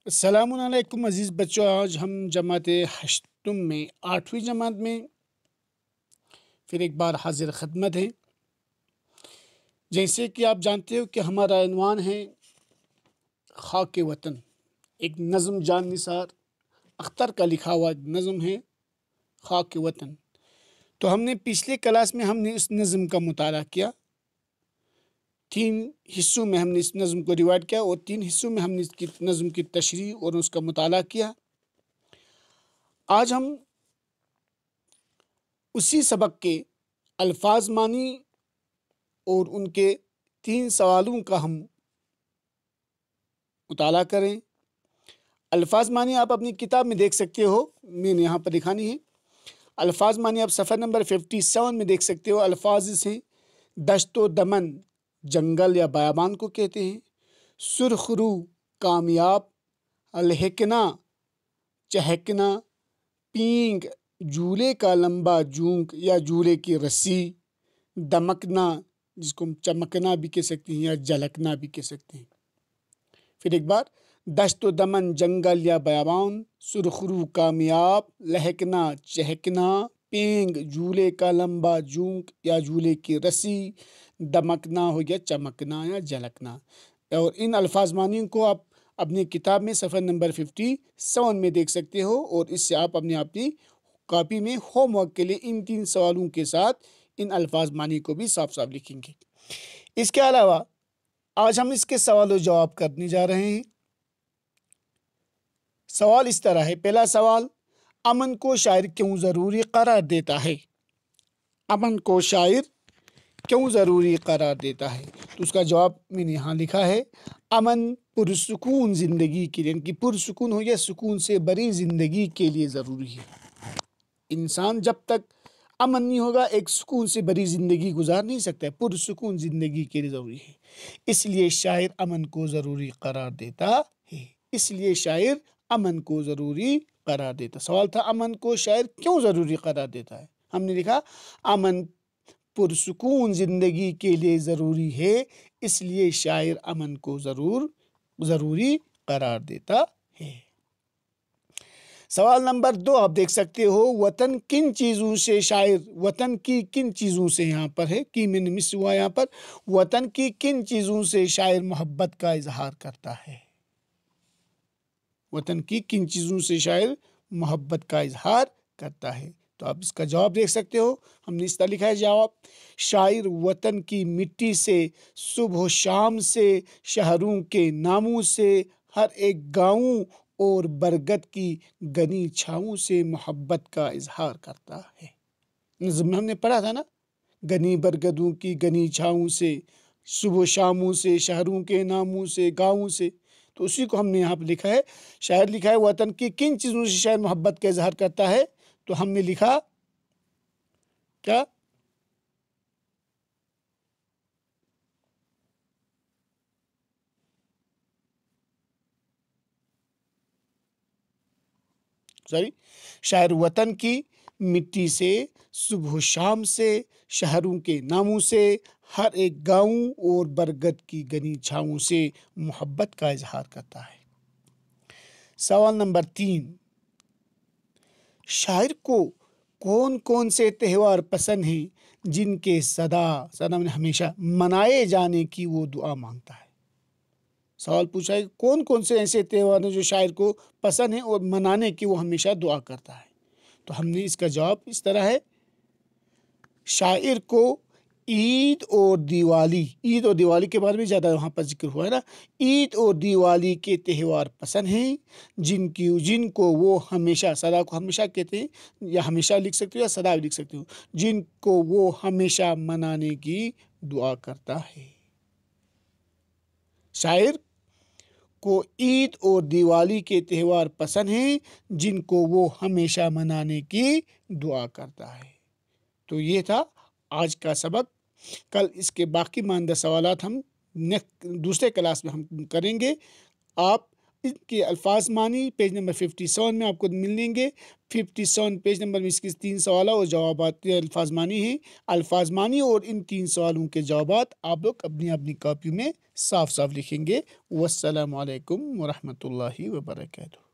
السلام علیکم عزیز بچوں، آج ہم جماعت ہشتم میں 8ویں جماعت میں پھر ایک بار حاضر خدمت ہیں۔ جیسے کہ آپ جانتے ہو کہ ہمارا عنوان ہے خاک وطن، ایک نظم جان نثار اختر کا لکھا ہوا ایک نظم ہے خاک وطن۔ تو ہم نے پچھلے کلاس میں ہم نے اس نظم کا مطالعہ کیا، 3 حصوں میں ہم نے اس نظم کو ڈیوائڈ کیا اور 3 حصوں میں ہم نے اس کی نظم کی تشریح اور اس کا مطالعہ کیا۔ آج ہم اسی سبق کے الفاظ معنی اور ان کے 3 سوالوں کا ہم مطالعہ کریں۔ الفاظ معنی آپ اپنی کتاب میں دیکھ سکتے ہو، میں نے یہاں پر دکھانی ہے۔ الفاظ معنی آپ صفحہ نمبر 57 میں دیکھ سکتے ہو۔ الفاظ سے دشت و دمن جنگل یا بیابان کو کہتے ہیں، سرخ رو کامیاب، لہکنا چہکنا، پینگ جھولے کا لمبا جونک یا جھولے کی رسی، دمکنا جس کو ہم چمکنا بھی کہہ سکتے ہیں یا جھلکنا بھی کہہ سکتے ہیں۔ پھر ایک بار، دشت و دمن جنگل یا بیابان، سرخ رو کامیاب، لہکنا چہکنا، پینگ جھولے کا لمبا جونک یا جھولے کی رسی، دمکنا ہو یا چمکنا یا جھلکنا۔ اور ان الفاظ معنی کو آپ اپنی کتاب میں صفحہ نمبر 57 میں دیکھ سکتے ہو، اور اس سے آپ اپنی کاپی میں ہوم ورک کے لیے ان 3 سوالوں کے ساتھ ان الفاظ معنی کو بھی صاف صاف لکھیں گے۔ اس کے علاوہ آج ہم اس کے سوال و جواب کرنے جا رہے ہیں۔ سوال اس طرح ہے، پہلا سوال، امن کو شاعر کیوں ضروری قرار دیتا ہے؟ امن کو شاعر کیوں ضروری قرار دیتا ہے؟ تو اس کا جواب میں نے یہاں لکھا ہے، امن پرسکون زندگی کے لیے، یعنی کہ پرسکون ہو یا سکون سے بری زندگی کے لیے ضروری ہے۔ انسان جب تک امن نہیں ہوگا ایک سکون سے بری زندگی گزار نہیں سکتا ہے، پرسکون زندگی کے لیے ضروری ہے۔ اس لیے شاعر امن کو ضروری قرار دیتا ہے، اس لیے شاعر امن کو ضروری قرار دیتا۔ سوال تھا امن کو شاعر کیوں ضروری قرار دیتا ہے؟ ہم نے لکھا امن پرسکون زندگی کے لیے ضروری ہے، اس لیے شاعر امن کو ضروری قرار دیتا ہے۔ سوال نمبر 2 آپ دیکھ سکتے ہو، وطن کن چیزوں سے شاعر، وطن کی کن چیزوں سے، یہاں پر ہے کی میں نے مس ہوا یہاں پر، وطن کی کن چیزوں سے شاعر محبت کا اظہار کرتا ہے؟ وطن کی کن چیزوں سے شاعر محبت کا اظہار کرتا ہے؟ تو آپ اس کا جواب دیکھ سکتے ہو، ہم نے اس طرح لکھا ہے جواب، شاعر وطن کی مٹی سے، صبح و شام سے، شہروں کے ناموں سے، ہر ایک گاؤں اور برگد کی گنی چھاؤں سے محبت کا اظہار کرتا ہے۔ نظم میں ہم نے پڑھا تھا نا، گنی برگدوں کی گنی چھاؤں سے، صبح و شاموں سے، شہروں کے ناموں سے، گاؤں سے، تو اسی کو ہم نے یہاں پہ لکھا ہے، شاعر لکھا ہے وطن کی کن چیزوں سے شاعر محبت کا اظہار کرتا ہے؟ تو ہم نے لکھا کیا؟ شاعر وطن کی مٹی سے، صبح و شام سے، شہروں کے ناموں سے، ہر ایک گاؤں اور برگد کی گنی چھاؤں سے محبت کا اظہار کرتا ہے۔ سوال نمبر 3، شاعر کو کون کون سے تہوار پسند ہیں جن کے سدا میں ہمیشہ منائے جانے کی وہ دعا مانگتا ہے؟ سوال پوچھا ہے کون کون سے ایسے تہوار ہیں جو شاعر کو پسند ہیں اور منانے کی وہ ہمیشہ دعا کرتا ہے؟ تو ہم نے اس کا جواب اس طرح ہے، شاعر کو عید اور دیوالی کے بارے میں زیادہ وہاں پر ذکر ہوا ہے نا، عید اور دیوالی کے تہوار پسند ہیں جن کو وہ ہمیشہ، سدا کو ہمیشہ کہتے ہیں یا ہمیشہ لکھ سکتے ہو یا سدا بھی لکھ سکتے ہو، جن کو وہ ہمیشہ منانے کی دعا کرتا ہے۔ شاعر کو عید اور دیوالی کے تہوار پسند ہیں جن کو وہ ہمیشہ منانے کی دعا کرتا ہے۔ تو یہ تھا آج کا سبق۔ کل اس کے باقی ماندہ سوالات ہم دوسرے کلاس میں ہم کریں گے۔ آپ ان کے الفاظ معنی پیج نمبر 57 میں آپ کو ملیں گے۔ 57 پیج نمبر میں اس کے 3 سوالات اور جوابات الفاظ معنی ہیں۔ الفاظ معنی اور ان 3 سوالوں کے جوابات آپ لوگ اپنی کاپی میں صاف صاف لکھیں گے۔ والسلام علیکم ورحمۃ اللہ وبرکاتہ۔